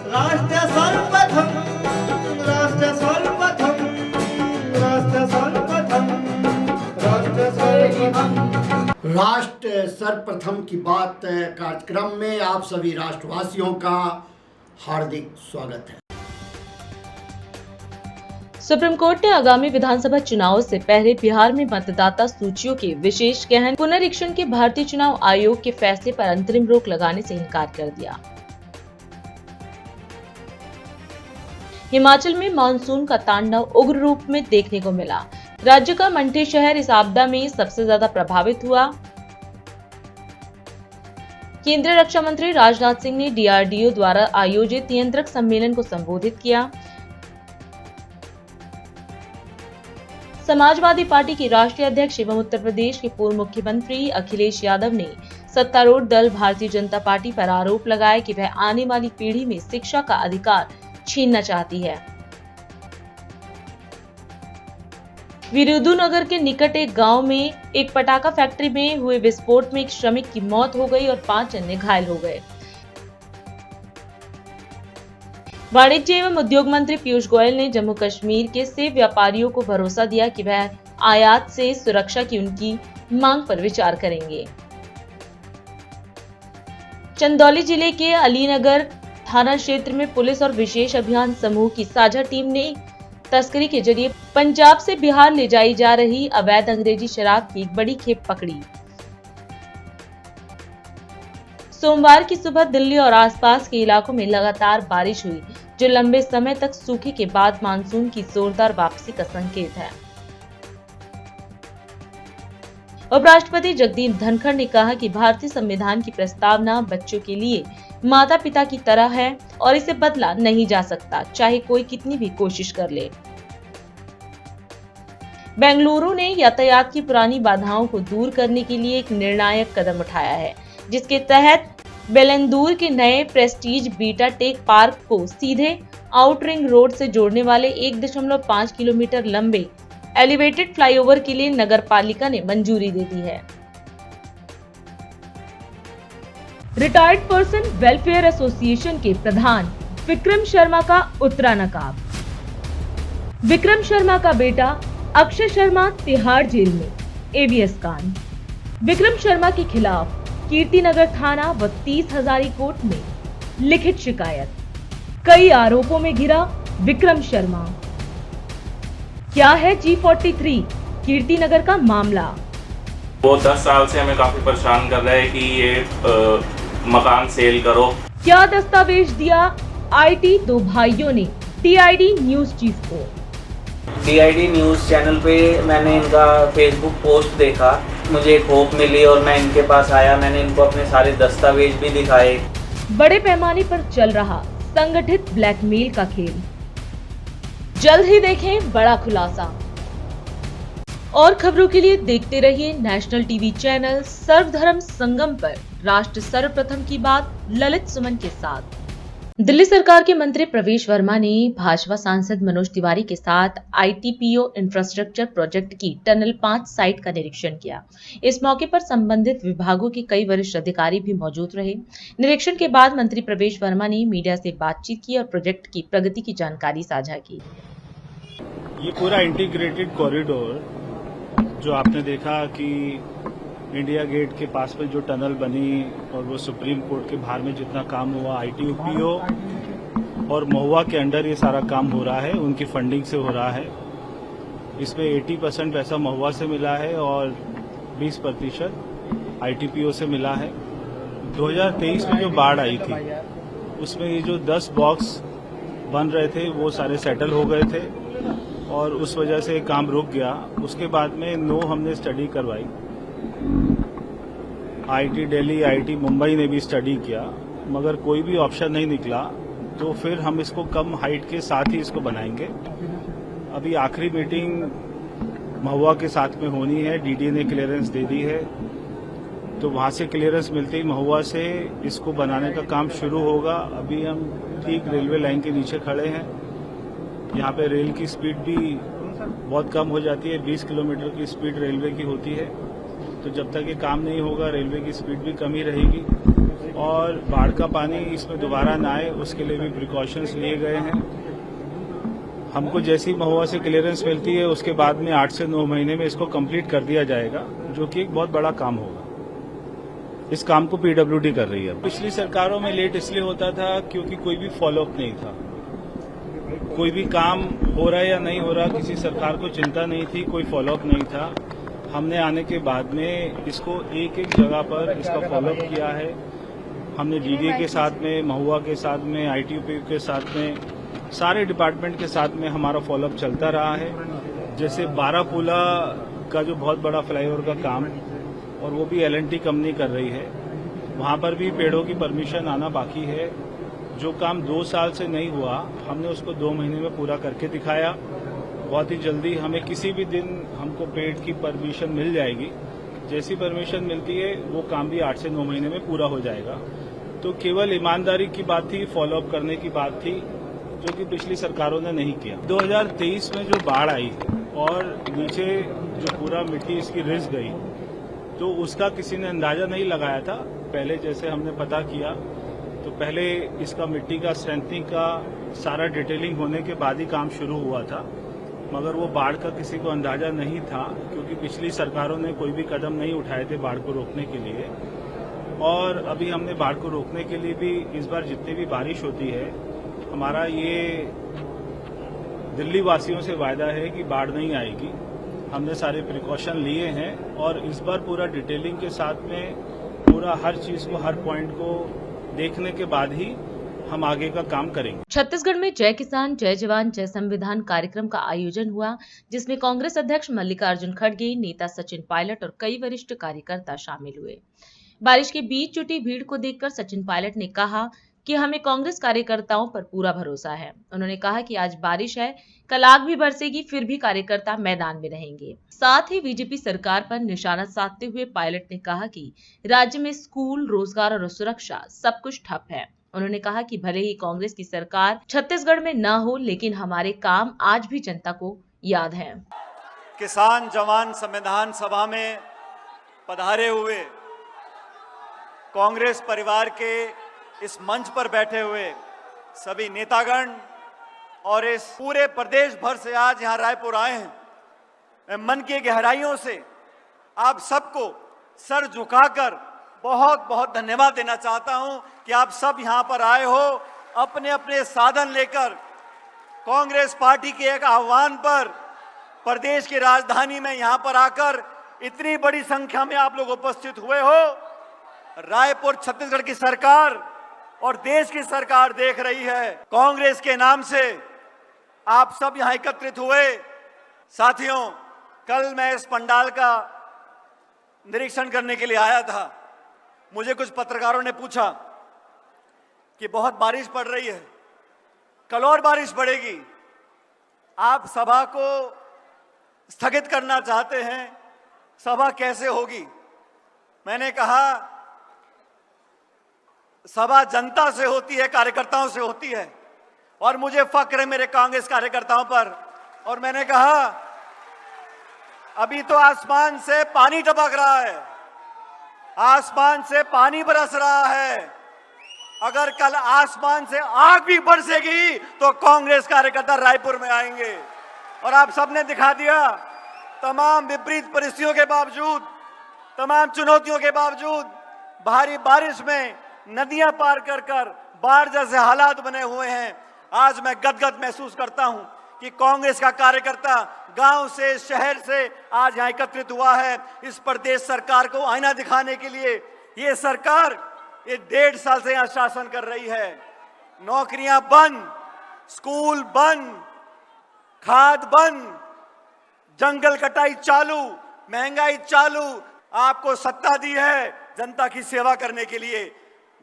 राष्ट्र सर्वप्रथम, राष्ट्र सर्वप्रथम, राष्ट्र सर्वप्रथम, राष्ट्र सर्वप्रथम। राष्ट्र सर्वप्रथम की बात कार्यक्रम में आप सभी राष्ट्रवासियों का हार्दिक स्वागत है। सुप्रीम कोर्ट ने आगामी विधानसभा चुनाव से पहले बिहार में मतदाता सूचियों के विशेष गहन पुनरीक्षण के भारतीय चुनाव आयोग के फैसले पर अंतरिम रोक लगाने से इनकार कर दिया। हिमाचल में मानसून का तांडव उग्र रूप में देखने को मिला। राज्य का मंडी शहर इस आपदा में सबसे ज्यादा प्रभावित हुआ। केंद्रीय रक्षा मंत्री राजनाथ सिंह ने डीआरडीओ द्वारा आयोजित नियंत्रक सम्मेलन को संबोधित किया। समाजवादी पार्टी के राष्ट्रीय अध्यक्ष एवं उत्तर प्रदेश के पूर्व मुख्यमंत्री अखिलेश यादव ने सत्तारूढ़ दल भारतीय जनता पार्टी पर आरोप लगाया कि वह आने वाली पीढ़ी में शिक्षा का अधिकार छीनना चाहती है। विरुधुनगर के निकट एक गांव में एक पटाखा फैक्ट्री में हुए विस्फोट में एक श्रमिक की मौत हो गई और 5 अन्य घायल हो गए। वाणिज्य एवं उद्योग मंत्री पीयूष गोयल ने जम्मू कश्मीर के सेब व्यापारियों को भरोसा दिया कि वह आयात से सुरक्षा की उनकी मांग पर विचार करेंगे। चंदौली जिले के अलीनगर थाना क्षेत्र में पुलिस और विशेष अभियान समूह की साझा टीम ने तस्करी के जरिए पंजाब से बिहार ले जाई जा रही अवैध अंग्रेजी शराब की एक बड़ी खेप पकड़ी। सोमवार की सुबह दिल्ली और आसपास के इलाकों में लगातार बारिश हुई, जो लंबे समय तक सूखे के बाद मानसून की जोरदार वापसी का संकेत है। उपराष्ट्रपति जगदीप धनखड़ ने कहा कि भारतीय संविधान की प्रस्तावना बच्चों के लिए माता पिता की तरह है और इसे बदला नहीं जा सकता, चाहे कोई कितनी भी कोशिश कर ले। बेंगलुरु ने यातायात की पुरानी बाधाओं को दूर करने के लिए एक निर्णायक कदम उठाया है, जिसके तहत बेलंदूर के नए प्रेस्टीज बीटा टेक पार्क को सीधे आउट रिंग रोड से जोड़ने वाले 1.5 किलोमीटर लंबे एलिवेटेड फ्लाईओवर के लिए नगर पालिका ने मंजूरी दे दी है। रिटायर्ड पर्सन वेलफेयर एसोसिएशन के प्रधान विक्रम शर्मा का उत्तरा नकाब। विक्रम शर्मा का बेटा अक्षय शर्मा तिहाड़ जेल में, एवीएस कांड। विक्रम शर्मा के खिलाफ कीर्तिनगर थाना व 30 हजारी कोर्ट में लिखित शिकायत। कई आरोपों में घिरा विक्रम शर्मा। क्या है G43 कीर्तिनगर का मामला? वो 10 साल से हमें काफी परेशान कर रहे हैं कि ये मकान सेल करो। क्या दस्तावेज दिया IT 2 भाइयों ने TID न्यूज चीफ को? TID न्यूज चैनल पे मैंने इनका फेसबुक पोस्ट देखा, मुझे एक होप मिली और मैं इनके पास आया। मैंने इनको अपने सारे दस्तावेज भी दिखाए। बड़े पैमाने पर चल रहा संगठित ब्लैकमेल का खेल। जल्द ही देखें बड़ा खुलासा। और खबरों के लिए देखते रहिए नेशनल टीवी चैनल सर्वधर्म संगम पर राष्ट्र सर्वप्रथम की बात ललित सुमन के साथ। दिल्ली सरकार के मंत्री प्रवेश वर्मा ने भाजपा सांसद मनोज तिवारी के साथ ITPO इंफ्रास्ट्रक्चर प्रोजेक्ट की टनल 5 साइट का निरीक्षण किया। इस मौके पर संबंधित विभागों के कई वरिष्ठ अधिकारी भी मौजूद रहे। निरीक्षण के बाद मंत्री प्रवेश वर्मा ने मीडिया से बातचीत की और प्रोजेक्ट की प्रगति की जानकारी साझा की। ये पूरा इंटीग्रेटेड कॉरिडोर जो आपने देखा कि इंडिया गेट के पास में जो टनल बनी और वो सुप्रीम कोर्ट के बाहर में जितना काम हुआ, ITPO और महुआ के अंडर ये सारा काम हो रहा है, उनकी फंडिंग से हो रहा है। इसमें 80% पैसा महुआ से मिला है और 20% ITPO से मिला है। 2023 में जो बाढ़ आई थी उसमें ये जो 10 बॉक्स बन रहे थे वो सारे सेटल हो गए थे और उस वजह से काम रुक गया। उसके बाद में 9 हमने स्टडी करवाई। IIT दिल्ली, IIT मुंबई ने भी स्टडी किया, मगर कोई भी ऑप्शन नहीं निकला, तो फिर हम इसको कम हाइट के साथ ही इसको बनाएंगे। अभी आखिरी मीटिंग महुआ के साथ में होनी है, DDA ने क्लियरेंस दे दी है, तो वहाँ से क्लियरेंस मिलते ही महुआ से इसको बनाने का काम शुरू होगा। अभी हम ठीक रेलवे लाइन के नीचे खड़े हैं। यहाँ पे रेल की स्पीड भी बहुत कम हो जाती है, 20 किलोमीटर की स्पीड रेलवे की होती है। तो जब तक ये काम नहीं होगा रेलवे की स्पीड भी कम ही रहेगी और बाढ़ का पानी इसमें दोबारा ना आए उसके लिए भी प्रिकॉशंस लिए गए हैं। हमको जैसी महुआ से क्लियरेंस मिलती है उसके बाद में 8 से 9 महीने में इसको कंप्लीट कर दिया जाएगा, जो कि एक बहुत बड़ा काम होगा। इस काम को पीडब्ल्यूडी कर रही है। पिछली सरकारों में लेट इसलिए होता था क्योंकि कोई भी फॉलोअप नहीं था, कोई भी काम हो रहा है या नहीं हो रहा किसी सरकार को चिंता नहीं थी, कोई फॉलोअप नहीं था। हमने आने के बाद में इसको एक एक जगह पर इसका फॉलोअप किया है। हमने डीडीए के साथ में, महुआ के साथ में, आईटीओपी के साथ में, सारे डिपार्टमेंट के साथ में हमारा फॉलोअप चलता रहा है। जैसे बारापुला का जो बहुत बड़ा फ्लाईओवर का काम और वो भी एल&टी कंपनी कर रही है, वहाँ पर भी पेड़ों की परमिशन आना बाकी है। जो काम 2 साल से नहीं हुआ हमने उसको 2 महीने में पूरा करके दिखाया। बहुत ही जल्दी हमें किसी भी दिन हमको पेड़ की परमिशन मिल जाएगी। जैसी परमिशन मिलती है वो काम भी 8 से 9 महीने में पूरा हो जाएगा। तो केवल ईमानदारी की बात थी, फॉलोअप करने की बात थी, जो कि पिछली सरकारों ने नहीं किया। 2023 में जो बाढ़ आई और नीचे जो पूरा मिट्टी इसकी रिस गई, तो उसका किसी ने अंदाजा नहीं लगाया था। पहले जैसे हमने पता किया तो पहले इसका मिट्टी का स्ट्रेंथनिंग का सारा डिटेलिंग होने के बाद ही काम शुरू हुआ था, मगर वो बाढ़ का किसी को अंदाजा नहीं था क्योंकि पिछली सरकारों ने कोई भी कदम नहीं उठाए थे बाढ़ को रोकने के लिए। और अभी हमने बाढ़ को रोकने के लिए भी इस बार जितनी भी बारिश होती है, हमारा ये दिल्ली वासियों से वायदा है कि बाढ़ नहीं आएगी। हमने सारे प्रिकॉशन लिए हैं और इस बार पूरा डिटेलिंग के साथ में पूरा हर चीज़ को, हर पॉइंट को देखने के बाद ही हम आगे का काम करेंगे। छत्तीसगढ़ में जय किसान जय जवान जय संविधान कार्यक्रम का आयोजन हुआ, जिसमें कांग्रेस अध्यक्ष मल्लिकार्जुन खड़गे, नेता सचिन पायलट और कई वरिष्ठ कार्यकर्ता शामिल हुए। बारिश के बीच जुटी भीड़ को देखकर सचिन पायलट ने कहा कि हमें कांग्रेस कार्यकर्ताओं पर पूरा भरोसा है। उन्होंने कहा कि आज बारिश है, कल आग भी बरसेगी, फिर भी कार्यकर्ता मैदान में रहेंगे। साथ ही बीजेपी सरकार पर निशाना साधते हुए पायलट ने कहा कि राज्य में स्कूल, रोजगार और सुरक्षा सब कुछ ठप है। उन्होंने कहा कि भले ही कांग्रेस की सरकार छत्तीसगढ़ में न हो, लेकिन हमारे काम आज भी जनता को याद है। किसान जवान संविधान सभा में पधारे हुए कांग्रेस परिवार के इस मंच पर बैठे हुए सभी नेतागण और इस पूरे प्रदेश भर से आज यहाँ रायपुर आए हैं, मैं मन की गहराइयों से आप सबको सर झुकाकर बहुत बहुत धन्यवाद देना चाहता हूं कि आप सब यहाँ पर आए हो, अपने अपने साधन लेकर कांग्रेस पार्टी के एक आह्वान पर प्रदेश की राजधानी में यहाँ पर आकर इतनी बड़ी संख्या में आप लोग उपस्थित हुए हो। रायपुर छत्तीसगढ़ की सरकार और देश की सरकार देख रही है। कांग्रेस के नाम से आप सब यहाँ एकत्रित हुए। साथियों, कल मैं इस पंडाल का निरीक्षण करने के लिए आया था। मुझे कुछ पत्रकारों ने पूछा कि बहुत बारिश पड़ रही है, कल और बारिश पड़ेगी, आप सभा को स्थगित करना चाहते हैं, सभा कैसे होगी? मैंने कहा सभा जनता से होती है, कार्यकर्ताओं से होती है और मुझे फक्र है मेरे कांग्रेस कार्यकर्ताओं पर। और मैंने कहा अभी तो आसमान से पानी टपक रहा है, आसमान से पानी बरस रहा है, अगर कल आसमान से आग भी बरसेगी तो कांग्रेस कार्यकर्ता रायपुर में आएंगे। और आप सबने दिखा दिया, तमाम विपरीत परिस्थितियों के बावजूद, तमाम चुनौतियों के बावजूद, भारी बारिश में नदियां पार कर कर बाढ़ जैसे हालात बने हुए हैं। आज मैं गदगद महसूस करता हूं कि कांग्रेस का कार्यकर्ता गांव से, शहर से आज यहां एकत्रित हुआ है इस प्रदेश सरकार को आईना दिखाने के लिए। ये सरकार ये 1.5 साल से यहां शासन कर रही है। नौकरियां बंद, स्कूल बंद, खाद बंद, जंगल कटाई चालू, महंगाई चालू। आपको सत्ता दी है जनता की सेवा करने के लिए।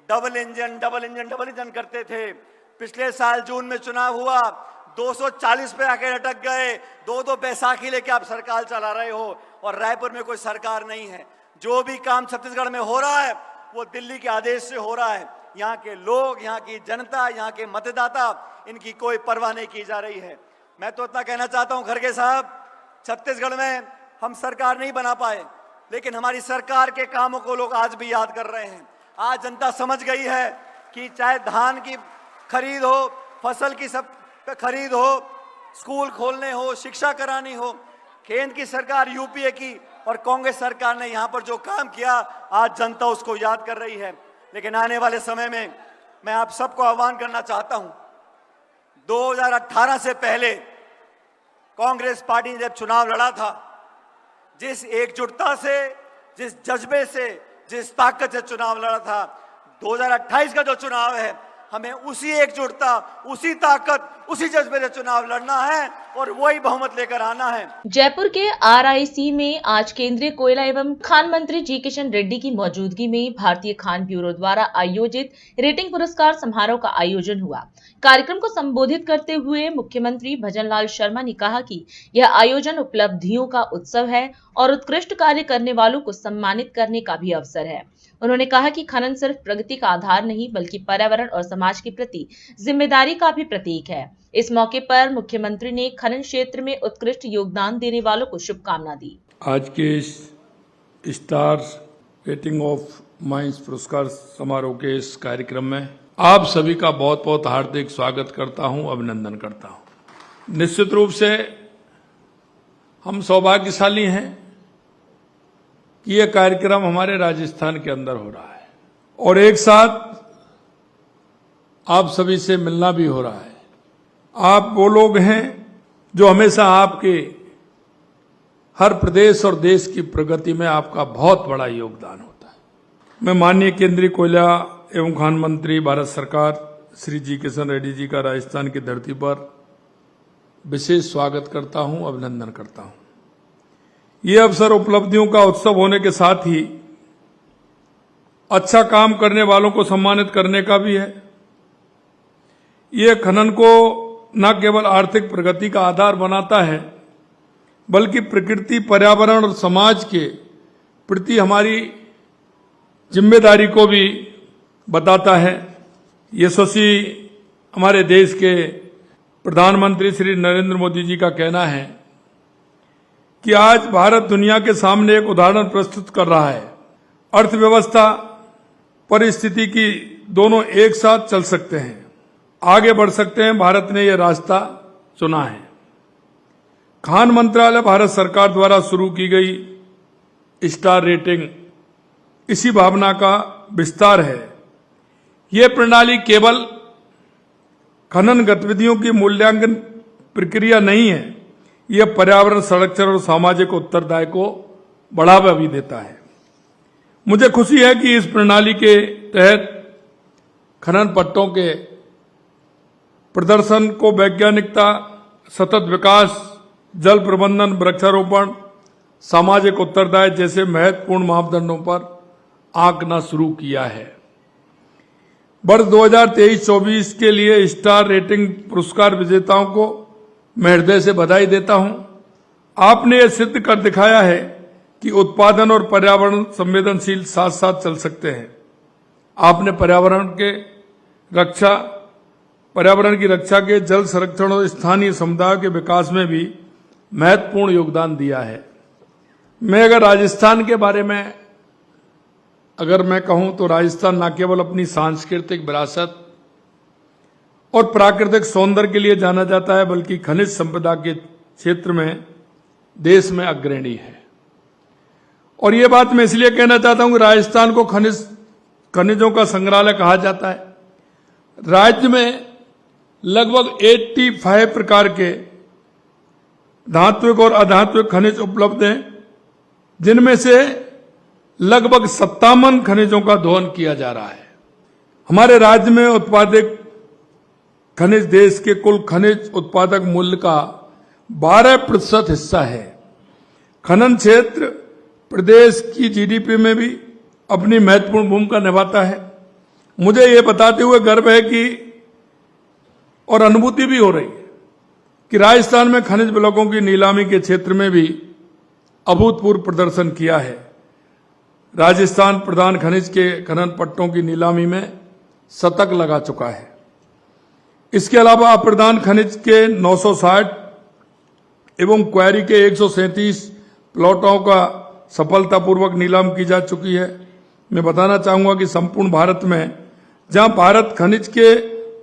डबल इंजन करते थे। पिछले साल जून में चुनाव हुआ, 240 पे आके अटक गए। 2 बैसाखी लेके आप सरकार चला रहे हो और रायपुर में कोई सरकार नहीं है। जो भी काम छत्तीसगढ़ में हो रहा है वो दिल्ली के आदेश से हो रहा है। यहाँ के लोग, यहाँ की जनता, यहाँ के मतदाता, इनकी कोई परवाह नहीं की जा रही है। मैं तो इतना कहना चाहता हूँ खड़गे साहब, छत्तीसगढ़ में हम सरकार नहीं बना पाए, लेकिन हमारी सरकार के कामों को लोग आज भी याद कर रहे हैं। आज जनता समझ गई है कि चाहे धान की खरीद हो, फसल की सब खरीद हो, स्कूल खोलने हो, शिक्षा करानी हो, केंद्र की सरकार यूपीए की और कांग्रेस सरकार ने यहां पर जो काम किया आज जनता उसको याद कर रही है। लेकिन आने वाले समय में मैं आप सबको आह्वान करना चाहता हूं, 2018 से पहले कांग्रेस पार्टी ने जब चुनाव लड़ा था, जिस एकजुटता से, जिस जज्बे से, जिस ताकत से चुनाव लड़ा था, 2028 का जो चुनाव है हमें उसी एकजुटता, उसी ताकत, उसी जज्बे से चुनाव लड़ना है और वही बहुमत लेकर आना है। जयपुर के RIC में आज केंद्रीय कोयला एवं खान मंत्री जी किशन रेड्डी की मौजूदगी में भारतीय खान ब्यूरो द्वारा आयोजित रेटिंग पुरस्कार समारोह का आयोजन हुआ। कार्यक्रम को संबोधित करते हुए मुख्यमंत्री भजनलाल शर्मा ने कहा कि यह आयोजन उपलब्धियों का उत्सव है और उत्कृष्ट कार्य करने वालों को सम्मानित करने का भी अवसर है। उन्होंने कहा कि खनन सिर्फ प्रगति का आधार नहीं बल्कि पर्यावरण और समाज के प्रति जिम्मेदारी का भी प्रतीक है। इस मौके पर मुख्यमंत्री ने खनन क्षेत्र में उत्कृष्ट योगदान देने वालों को शुभकामना दी। आज के इस स्टार रेटिंग ऑफ माइंस पुरस्कार समारोह के इस कार्यक्रम में आप सभी का बहुत बहुत हार्दिक स्वागत करता हूं, अभिनंदन करता हूं। निश्चित रूप से हम सौभाग्यशाली हैं कि यह कार्यक्रम हमारे राजस्थान के अंदर हो रहा है और एक साथ आप सभी से मिलना भी हो रहा है। आप वो लोग हैं जो हमेशा आपके हर प्रदेश और देश की प्रगति में आपका बहुत बड़ा योगदान होता है। मैं माननीय केंद्रीय कोयला एवं खान मंत्री भारत सरकार श्री जी किशन रेड्डी जी का राजस्थान की धरती पर विशेष स्वागत करता हूं, अभिनंदन करता हूं। ये अवसर उपलब्धियों का उत्सव होने के साथ ही अच्छा काम करने वालों को सम्मानित करने का भी है। ये खनन को न केवल आर्थिक प्रगति का आधार बनाता है बल्कि प्रकृति, पर्यावरण और समाज के प्रति हमारी जिम्मेदारी को भी बताता है। यशस्वी हमारे देश के प्रधानमंत्री श्री नरेंद्र मोदी जी का कहना है कि आज भारत दुनिया के सामने एक उदाहरण प्रस्तुत कर रहा है। अर्थव्यवस्था, परिस्थिति की दोनों एक साथ चल सकते हैं, आगे बढ़ सकते हैं। भारत ने यह रास्ता चुना है। खान मंत्रालय भारत सरकार द्वारा शुरू की गई स्टार रेटिंग इसी भावना का विस्तार है। यह प्रणाली केवल खनन गतिविधियों की मूल्यांकन प्रक्रिया नहीं है, यह पर्यावरण संरक्षण और सामाजिक उत्तरदायित्व को बढ़ावा भी देता है। मुझे खुशी है कि इस प्रणाली के तहत खनन पट्टों के प्रदर्शन को वैज्ञानिकता, सतत विकास, जल प्रबंधन, वृक्षारोपण, सामाजिक उत्तरदायित्व जैसे महत्वपूर्ण मापदंडों पर आंकना शुरू किया है। वर्ष 2023-24 के लिए स्टार रेटिंग पुरस्कार विजेताओं को मैं हृदय से बधाई देता हूं। आपने यह सिद्ध कर दिखाया है कि उत्पादन और पर्यावरण संवेदनशील साथ साथ चल सकते हैं। आपने पर्यावरण की रक्षा के, जल संरक्षण और स्थानीय समुदायों के विकास में भी महत्वपूर्ण योगदान दिया है। मैं अगर राजस्थान के बारे में मैं कहूं तो राजस्थान न केवल अपनी सांस्कृतिक विरासत और प्राकृतिक सौंदर्य के लिए जाना जाता है बल्कि खनिज संपदा के क्षेत्र में देश में अग्रणी है। और ये बात मैं इसलिए कहना चाहता हूं कि राजस्थान को खनिजों का संग्रहालय कहा जाता है। राज्य में लगभग 85 प्रकार के धात्विक और अधात्विक खनिज उपलब्ध हैं, जिनमें से लगभग 57 खनिजों का दोहन किया जा रहा है। हमारे राज्य में उत्पादित खनिज देश के कुल खनिज उत्पादक मूल्य का 12% हिस्सा है। खनन क्षेत्र प्रदेश की जीडीपी में भी अपनी महत्वपूर्ण भूमिका निभाता है। मुझे ये बताते हुए गर्व है कि और अनुभूति भी हो रही है कि राजस्थान में खनिज ब्लॉकों की नीलामी के क्षेत्र में भी अभूतपूर्व प्रदर्शन किया है। राजस्थान प्रधान खनिज के खनन पट्टों की नीलामी में शतक लगा चुका है। इसके अलावा अप्रधान खनिज के 960 एवं क्वेरी के 137 प्लॉटों का सफलतापूर्वक नीलाम की जा चुकी है। मैं बताना चाहूंगा कि संपूर्ण भारत में जहां भारत खनिज के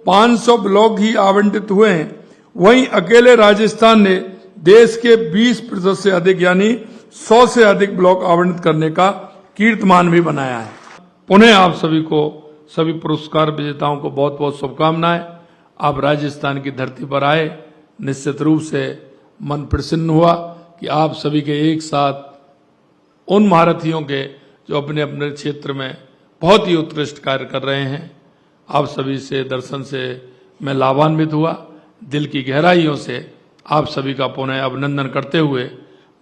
500 ब्लॉक ही आवंटित हुए हैं, वहीं अकेले राजस्थान ने देश के 20% से अधिक यानी 100 से अधिक ब्लॉक आवंटित करने का कीर्तिमान भी बनाया है। पुनः आप सभी को, सभी पुरस्कार विजेताओं को बहुत बहुत शुभकामनाएं। आप राजस्थान की धरती पर आए, निश्चित रूप से मन प्रसन्न हुआ कि आप सभी के एक साथ उन महारथियों के जो अपने अपने क्षेत्र में बहुत ही उत्कृष्ट कार्य कर रहे हैं, आप सभी से दर्शन से मैं लाभान्वित हुआ। दिल की गहराइयों से आप सभी का पुनः अभिनंदन करते हुए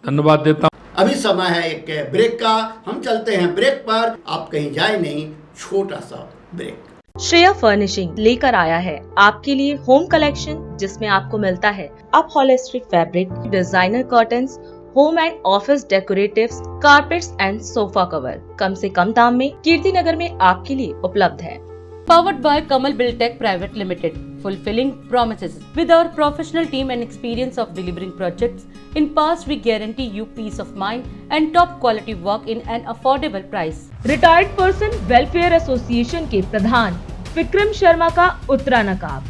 धन्यवाद देता हूं। अभी समय है एक ब्रेक का, हम चलते हैं ब्रेक पर। आप कहीं जाए नहीं, छोटा सा ब्रेक। श्रेया फर्निशिंग लेकर आया है आपके लिए होम कलेक्शन, जिसमें आपको मिलता है upholstery fabric, designer curtains, home and office decoratives, carpets and sofa cover कम से कम दाम में कीर्ति नगर में आपके लिए उपलब्ध है। Powered by Kamal Buildtech Private Limited, fulfilling promises. With our professional team and experience of delivering projects, in past we guarantee you peace of mind and top quality work in an affordable price. Retired person welfare association के प्रधान विक्रम शर्मा का उत्तरा नकाब।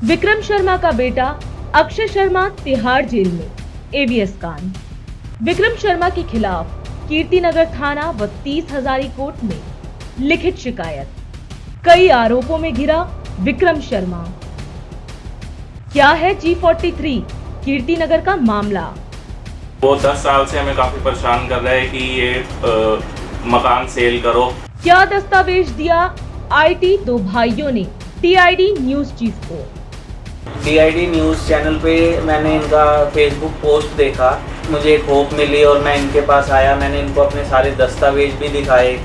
विक्रम शर्मा का बेटा Akshay Sharma Tihar jail में ABS कांड। विक्रम शर्मा के खिलाफ कीर्तिनगर थाना व 30 हजारी कोर्ट में लिखित शिकायत। कई आरोपों में घिरा विक्रम शर्मा। क्या है G43 कीर्तिनगर का मामला? वो 10 साल से हमें काफी परेशान कर रहा है कि ये मकान सेल करो। क्या दस्तावेज दिया आईटी दो भाइयों ने टीआईडी न्यूज चीफ को? टीआईडी न्यूज़ चैनल पे मैंने इनका फेसबुक पोस्ट देखा, मुझे एक होप मिली और मैं इनके पास आया। मैंने इनको अपने सारे दस्तावेज भी दिखाए।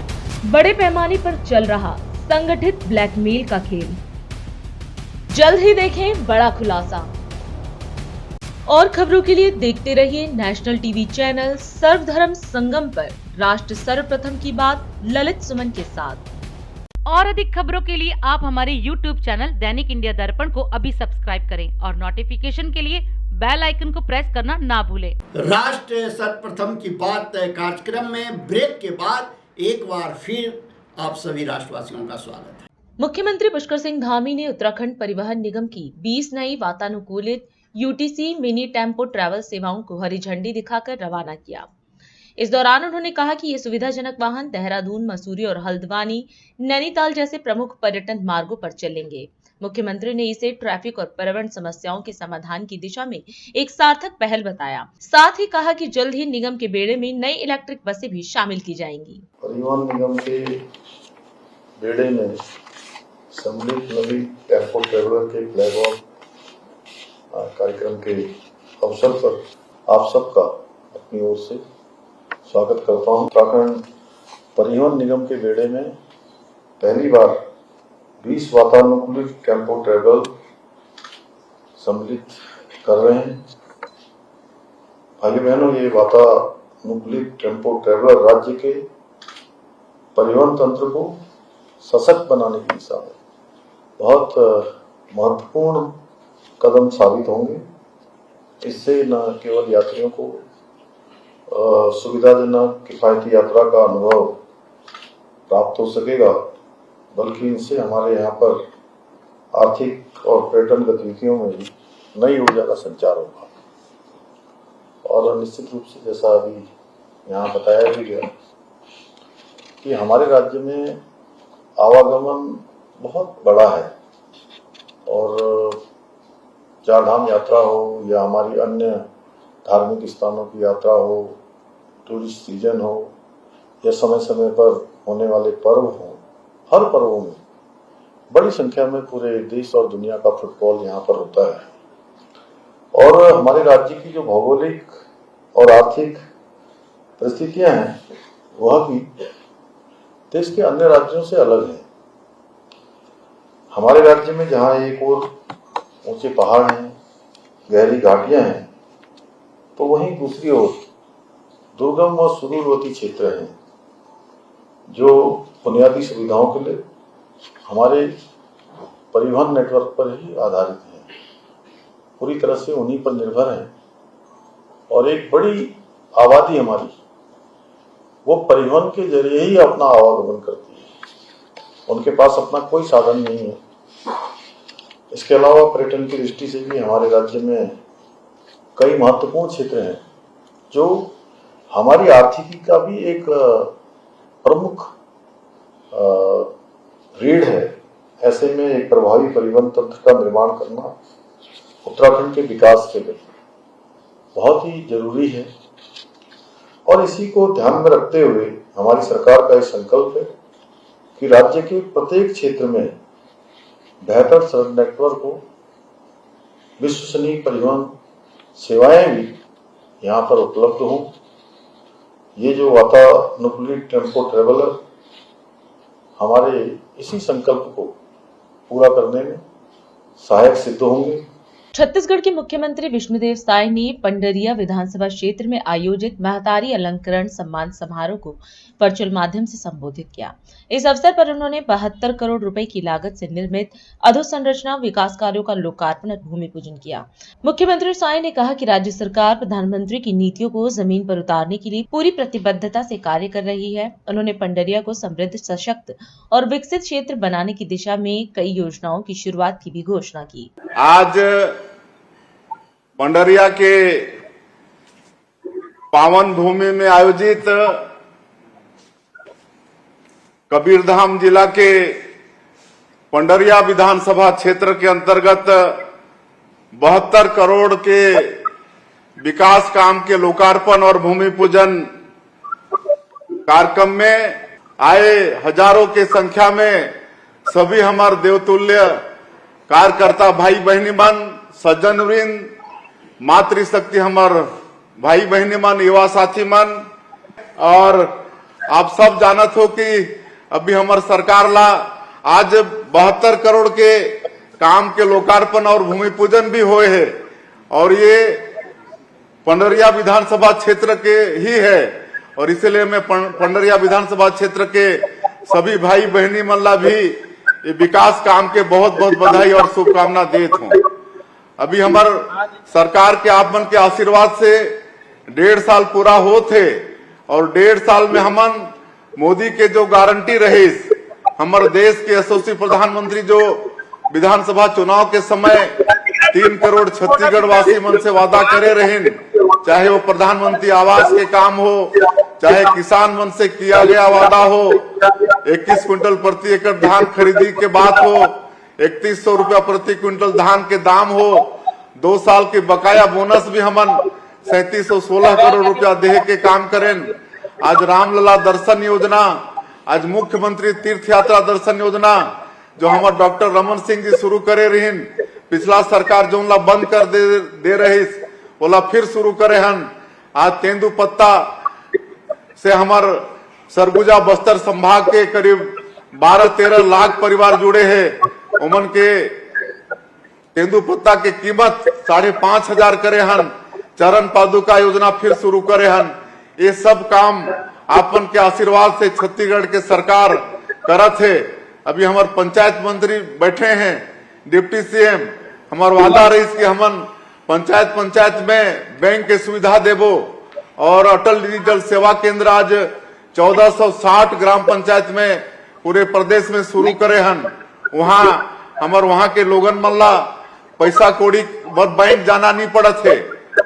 बड़े पैमाने पर चल रहा संगठित ब्लैकमेल का खेल, जल्द ही देखें बड़ा खुलासा। और खबरों के लिए देखते रहिए नेशनल टीवी चैनल सर्वधर्म संगम पर राष्ट्र सर्वप्रथम की बात ललित सुमन के साथ। और अधिक खबरों के लिए आप हमारे YouTube चैनल दैनिक इंडिया दर्पण को अभी सब्सक्राइब करें और नोटिफिकेशन के लिए बेल आइकन को प्रेस करना ना भूलें। राष्ट्र सर्वप्रथम की बात कार्यक्रम में ब्रेक के बाद एक बार फिर आप सभी राष्ट्रवासियों का स्वागत है। मुख्यमंत्री पुष्कर सिंह धामी ने उत्तराखंड परिवहन निगम की 20 नई वातानुकूलित यूटीसी मिनी टेम्पो ट्रैवल सेवाओं को हरी झंडी दिखाकर रवाना किया। इस दौरान उन्होंने कहा कि ये सुविधाजनक वाहन देहरादून, मसूरी और हल्द्वानी, नैनीताल जैसे प्रमुख पर्यटन मार्गों पर चलेंगे। मुख्यमंत्री ने इसे ट्रैफिक और पर्यावरण समस्याओं के समाधान की दिशा में एक सार्थक पहल बताया। साथ ही कहा कि जल्द ही निगम के बेड़े में नई इलेक्ट्रिक बसें भी शामिल की जाएंगी। परिवहन निगम के बेड़े में सम्मिलित नवी टेम्पो ट्रैवलर के फ्लैग ऑफ कार्यक्रम के अवसर पर आप सबका अपनी ओर से स्वागत करता हूं। उत्तराखंड परिवहन निगम के बेड़े में पहली बार 20 वातानुकूलित टेम्पो ट्रैवल सम्मिलित कर रहे हैं। भाई बहनों, ये वातानुकूलित टेम्पो ट्रैवलर राज्य के परिवहन तंत्र को सशक्त बनाने की दिशा में बहुत महत्वपूर्ण कदम साबित होंगे। इससे न केवल यात्रियों को सुविधाजनक किफायती यात्रा का अनुभव प्राप्त हो सकेगा, बल्कि इनसे हमारे यहाँ पर आर्थिक और पर्यटन गतिविधियों में भी नई ऊर्जा का संचार होगा। और निश्चित रूप से जैसा अभी यहाँ बताया भी गया कि हमारे राज्य में आवागमन बहुत बड़ा है और चार धाम यात्रा हो या हमारी अन्य धार्मिक स्थानों की यात्रा हो, टूरिस्ट सीजन हो या समय समय पर होने वाले पर्व हो, हर पर्वों में बड़ी संख्या में पूरे देश और दुनिया का फुटफॉल यहाँ पर होता है। और हमारे राज्य की जो भौगोलिक और आर्थिक परिस्थितियां हैं वह भी देश के अन्य राज्यों से अलग है। हमारे राज्य में जहाँ एक और ऊंचे पहाड़ हैं, गहरी घाटियां हैं, तो वहीं दूसरी ओर दुर्गम और सुदूरवर्ती क्षेत्र हैं जो बुनियादी सुविधाओं के लिए हमारे परिवहन नेटवर्क पर ही आधारित हैं, पूरी तरह से उन्हीं पर निर्भर हैं। और एक बड़ी आबादी हमारी वो परिवहन के जरिए ही अपना आवागमन करती है, उनके पास अपना कोई साधन नहीं है। इसके अलावा पर्यटन की दृष्टि से भी हमारे राज्य में कई महत्वपूर्ण क्षेत्र हैं जो हमारी आर्थिकी का भी एक प्रमुख रीढ़ है। ऐसे में एक प्रभावी परिवहन तंत्र का निर्माण करना उत्तराखंड के विकास के लिए बहुत ही जरूरी है और इसी को ध्यान में रखते हुए हमारी सरकार का यह संकल्प है कि राज्य के प्रत्येक क्षेत्र में बेहतर सड़क नेटवर्क हो, विश्वसनीय परिवहन सेवाएं भी यहाँ पर उपलब्ध हों। ये जो वातानुकूलित टेम्पो ट्रेवलर हमारे इसी संकल्प को पूरा करने में सहायक सिद्ध होंगे। छत्तीसगढ़ के मुख्यमंत्री विष्णुदेव साय ने पंडरिया विधानसभा क्षेत्र में आयोजित महतारी अलंकरण सम्मान समारोह को वर्चुअल माध्यम से संबोधित किया। इस अवसर पर उन्होंने 72 करोड़ रुपए की लागत से निर्मित अधोसंरचना विकास कार्यों का लोकार्पण और भूमि पूजन किया। मुख्यमंत्री साय ने कहा कि राज्य सरकार प्रधानमंत्री की नीतियों को जमीन पर उतारने के लिए पूरी प्रतिबद्धता से कार्य कर रही है। उन्होंने पंडरिया को समृद्ध, सशक्त और विकसित क्षेत्र बनाने की दिशा में कई योजनाओं की शुरुआत की भी घोषणा की। आज पंडरिया के पावन भूमि में आयोजित कबीरधाम जिला के पंडरिया विधानसभा क्षेत्र के अंतर्गत 72 करोड़ के विकास काम के लोकार्पण और भूमि पूजन कार्यक्रम में आए हजारों के संख्या में सभी हमारे देवतुल्य कार्यकर्ता भाई बहनी मन, सज्जन वृंद, मातृशक्ति हमार भाई बहनी मन, युवा साथी मन, और आप सब जानत हो कि अभी हमार सरकार ला आज 72 करोड़ के काम के लोकार्पण और भूमि पूजन भी हुए है और ये पंडरिया विधानसभा क्षेत्र के ही है और इसलिए मैं पंडरिया विधानसभा क्षेत्र के सभी भाई बहनी मन ला भी ये विकास काम के बहुत बहुत बधाई और शुभकामना देता हूँ। अभी हमार सरकार के आगमन के आशीर्वाद से 1.5 साल पूरा हो थे और 1.5 साल में हमन मोदी के जो गारंटी रही हमारे देश के यशस्वी प्रधानमंत्री जो विधानसभा चुनाव के समय 3 करोड़ छत्तीसगढ़ वासी मन से वादा करे रहे, चाहे वो प्रधानमंत्री आवास के काम हो, चाहे किसान मन से किया गया वादा हो, 21 क्विंटल प्रति एकड़ धान खरीदी के बात हो, 3100 रुपया प्रति क्विंटल धान के दाम हो, 2 साल के बकाया बोनस भी हमन 3716 करोड़ रुपया देह के काम करें। आज रामलला दर्शन योजना, आज मुख्यमंत्री तीर्थ यात्रा दर्शन योजना जो हमारे डॉक्टर रमन सिंह जी शुरू करे रही, पिछला सरकार जो ला बंद कर दे रही ओला फिर शुरू करे हन। आज तेंदुपत्ता से हमार सरगुजा बस्तर संभाग के करीब 12-13 लाख परिवार जुड़े हैं। उमन के तेंदुपत्ता के कीमत 5,500 करे हन। चरण पादुका योजना फिर शुरू करे हन। ये सब काम आपन के आशीर्वाद से छत्तीसगढ़ के सरकार करत है। अभी हमारे पंचायत मंत्री बैठे हैं, डिप्टी सीएम, हमार वादा रही कि हमन पंचायत में बैंक के सुविधा देबो और अटल डिजिटल सेवा केंद्र आज 1460 ग्राम पंचायत में पूरे प्रदेश में शुरू करे हन। वहाँ के लोगन मन ला पैसा कौड़ी बैंक जाना नहीं पड़त है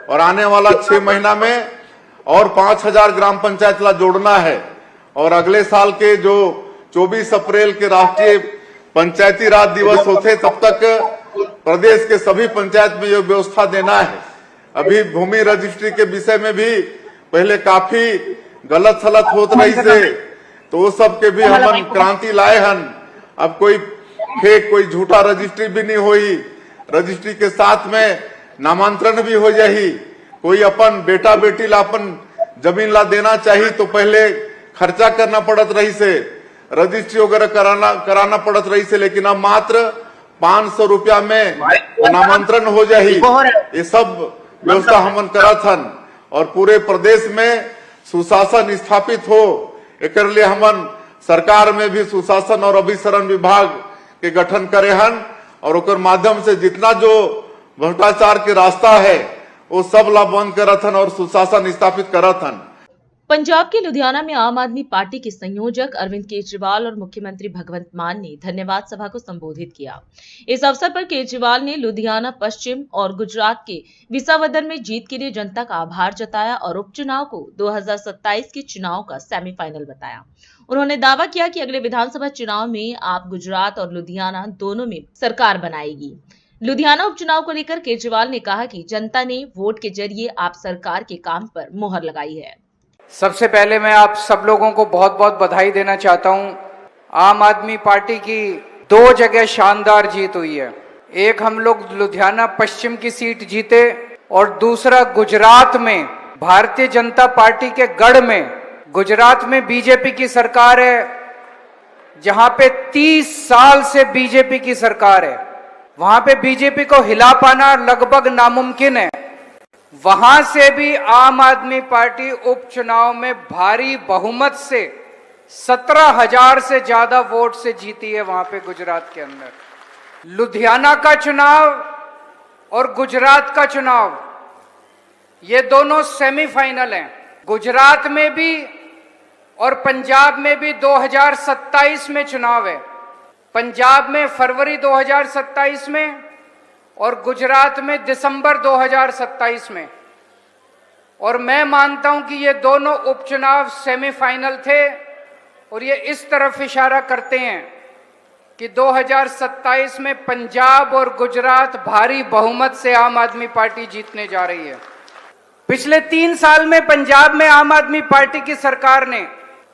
और आने वाला 6 महीना में और 5000 ग्राम पंचायत ला जोड़ना है और अगले साल के जो 24 अप्रैल के राष्ट्रीय पंचायती राज दिवस होते तब तक प्रदेश के सभी पंचायत में ये व्यवस्था देना है। अभी भूमि रजिस्ट्री के विषय में भी पहले काफी गलत सलत होत रही से तो वो सब के भी हम क्रांति लाए हन। अब कोई फेक कोई झूठा रजिस्ट्री भी नहीं हुई, रजिस्ट्री के साथ में नामांतरण भी हो जाही। कोई अपन बेटा बेटी ला अपन जमीन ला देना चाहिए तो पहले खर्चा करना पड़त रही से, रजिस्ट्री वगैरह कराना पड़त रही से, लेकिन अब मात्र 500 रुपया में नामांतरण हो जाही। ये सब व्यवस्था हमन करत हन और पूरे प्रदेश में सुशासन स्थापित हो, एक लिए हमन सरकार में भी सुशासन और अभिसरण विभाग के गठन करे हन और ओकर माध्यम से जितना जो भ्रष्टाचार के रास्ता है वो सब ला बंद करत हन और सुशासन स्थापित करत हन। पंजाब के लुधियाना में आम आदमी पार्टी के संयोजक अरविंद केजरीवाल और मुख्यमंत्री भगवंत मान ने धन्यवाद सभा को संबोधित किया। इस अवसर पर केजरीवाल ने लुधियाना पश्चिम और गुजरात के विसावदर में जीत के लिए जनता का आभार जताया और उपचुनाव को 2027 के चुनाव का सेमीफाइनल बताया। उन्होंने दावा किया कि अगले विधानसभा चुनाव में आप गुजरात और लुधियाना दोनों में सरकार बनाएगी। लुधियाना उपचुनाव को लेकर केजरीवाल ने कहा कि जनता ने वोट के जरिए आप सरकार के काम पर मुहर लगाई है। सबसे पहले मैं आप सब लोगों को बहुत बहुत बधाई देना चाहता हूं। आम आदमी पार्टी की 2 जगह शानदार जीत हुई है। एक हम लोग लुधियाना पश्चिम की सीट जीते और दूसरा गुजरात में भारतीय जनता पार्टी के गढ़ में, गुजरात में बीजेपी की सरकार है, जहां पे 30 साल से बीजेपी की सरकार है। वहां पे बीजेपी को हिला पाना लगभग नामुमकिन है। वहां से भी आम आदमी पार्टी उपचुनाव में भारी बहुमत से 17,000 से ज्यादा वोट से जीती है वहां पे गुजरात के अंदर। लुधियाना का चुनाव और गुजरात का चुनाव ये दोनों सेमीफाइनल हैं। गुजरात में भी और पंजाब में भी 2027 में चुनाव है। पंजाब में फरवरी 2027 में और गुजरात में दिसंबर 2027 में। और मैं मानता हूं कि ये दोनों उपचुनाव सेमीफाइनल थे और ये इस तरफ इशारा करते हैं कि 2027 में पंजाब और गुजरात भारी बहुमत से आम आदमी पार्टी जीतने जा रही है। पिछले 3 साल में पंजाब में आम आदमी पार्टी की सरकार ने,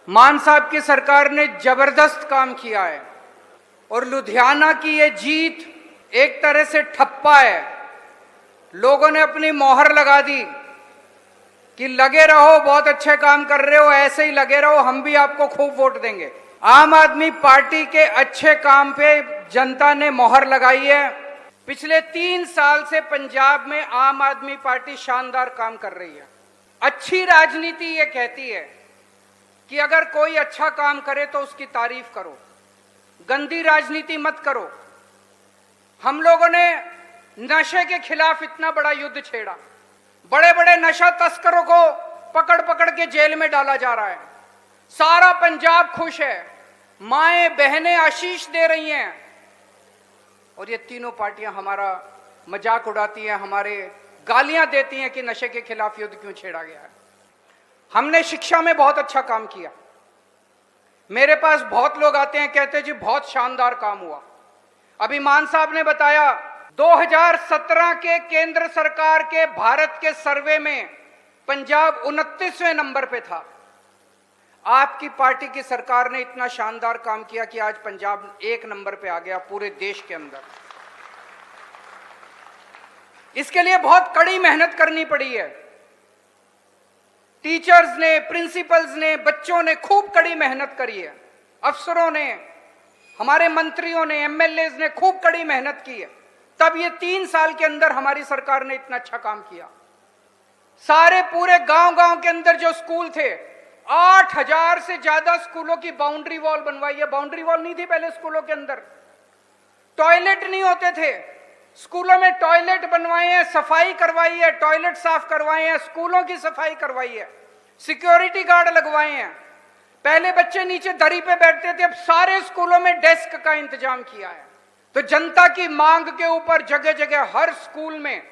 मान साहब की सरकार ने जबरदस्त काम किया है और लुधियाना की ये जीत एक तरह से ठप्पा है। लोगों ने अपनी मोहर लगा दी कि लगे रहो, बहुत अच्छे काम कर रहे हो, ऐसे ही लगे रहो, हम भी आपको खूब वोट देंगे। आम आदमी पार्टी के अच्छे काम पे जनता ने मोहर लगाई है। पिछले 3 साल से पंजाब में आम आदमी पार्टी शानदार काम कर रही है। अच्छी राजनीति ये कहती है कि अगर कोई अच्छा काम करे तो उसकी तारीफ करो, गंदी राजनीति मत करो। हम लोगों ने नशे के खिलाफ इतना बड़ा युद्ध छेड़ा, बड़े बड़े नशा तस्करों को पकड़ पकड़ के जेल में डाला जा रहा है। सारा पंजाब खुश है, माएं बहनें आशीष दे रही हैं और ये तीनों पार्टियां हमारा मजाक उड़ाती हैं, हमारे गालियां देती हैं कि नशे के खिलाफ युद्ध क्यों छेड़ा गया है। हमने शिक्षा में बहुत अच्छा काम किया। मेरे पास बहुत लोग आते हैं, कहते हैं जी बहुत शानदार काम हुआ। अभी मान साहब ने बताया 2017 के केंद्र सरकार के भारत के सर्वे में पंजाब 29वें नंबर पे था। आपकी पार्टी की सरकार ने इतना शानदार काम किया कि आज पंजाब 1 नंबर पे आ गया पूरे देश के अंदर। इसके लिए बहुत कड़ी मेहनत करनी पड़ी है। टीचर्स ने, प्रिंसिपल्स ने, बच्चों ने खूब कड़ी मेहनत करी है। अफसरों ने, हमारे मंत्रियों ने, एमएलए ने खूब कड़ी मेहनत की है। तब ये 3 साल के अंदर हमारी सरकार ने इतना अच्छा काम किया। सारे पूरे गांव-गांव के अंदर जो स्कूल थे, 8,000 से ज्यादा स्कूलों की बाउंड्री वॉल बनवाई है। बाउंड्री वॉल नहीं थी पहले स्कूलों के अंदर, टॉयलेट नहीं होते थे, स्कूलों में टॉयलेट बनवाए हैं, सफाई करवाई है, टॉयलेट साफ करवाए हैं, स्कूलों की सफाई करवाई है, सिक्योरिटी गार्ड लगवाए हैं। पहले बच्चे नीचे दरी पे बैठते थे, अब सारे स्कूलों में डेस्क का इंतजाम किया है। तो जनता की मांग के ऊपर जगह जगह हर स्कूल में,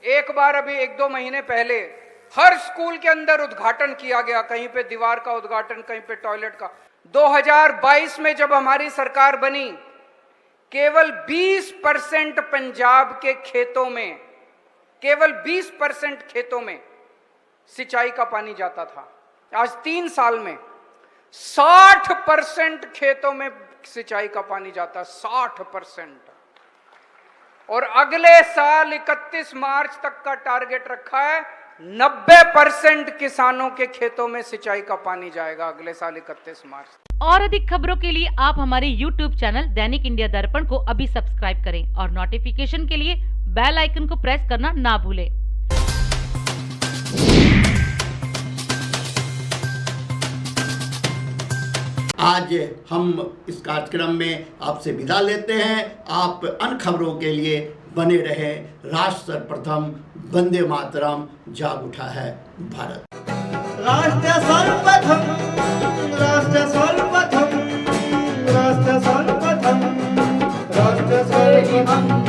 एक बार अभी 1-2 महीने पहले हर स्कूल के अंदर उद्घाटन किया गया, कहीं पे दीवार का उद्घाटन, कहीं पे टॉयलेट का। 2022 में जब हमारी सरकार बनी, केवल 20% पंजाब के खेतों में, केवल 20% खेतों में सिंचाई का पानी जाता था। आज 3 साल में 60% खेतों में सिंचाई का पानी जाता, 60%। और अगले साल 31 मार्च तक का टारगेट रखा है, 90% किसानों के खेतों में सिंचाई का पानी जाएगा अगले साल 31 मार्च। और अधिक खबरों के लिए आप हमारे YouTube चैनल दैनिक इंडिया दर्पण को अभी सब्सक्राइब करें और नोटिफिकेशन के लिए बेल आइकन को प्रेस करना ना भूलें। आज हम इस कार्यक्रम में आपसे विदा लेते हैं। आप अन्य खबरों के लिए बने रहें। राष्ट्र सर्वप्रथम, वंदे मातरम, जाग उठा है भारत। राष्ट्र सर्वप्रथम राष्ट्र सर्वप्रथम राष्ट्र सर्वप्रथम राष्ट्र सर्वप्रथम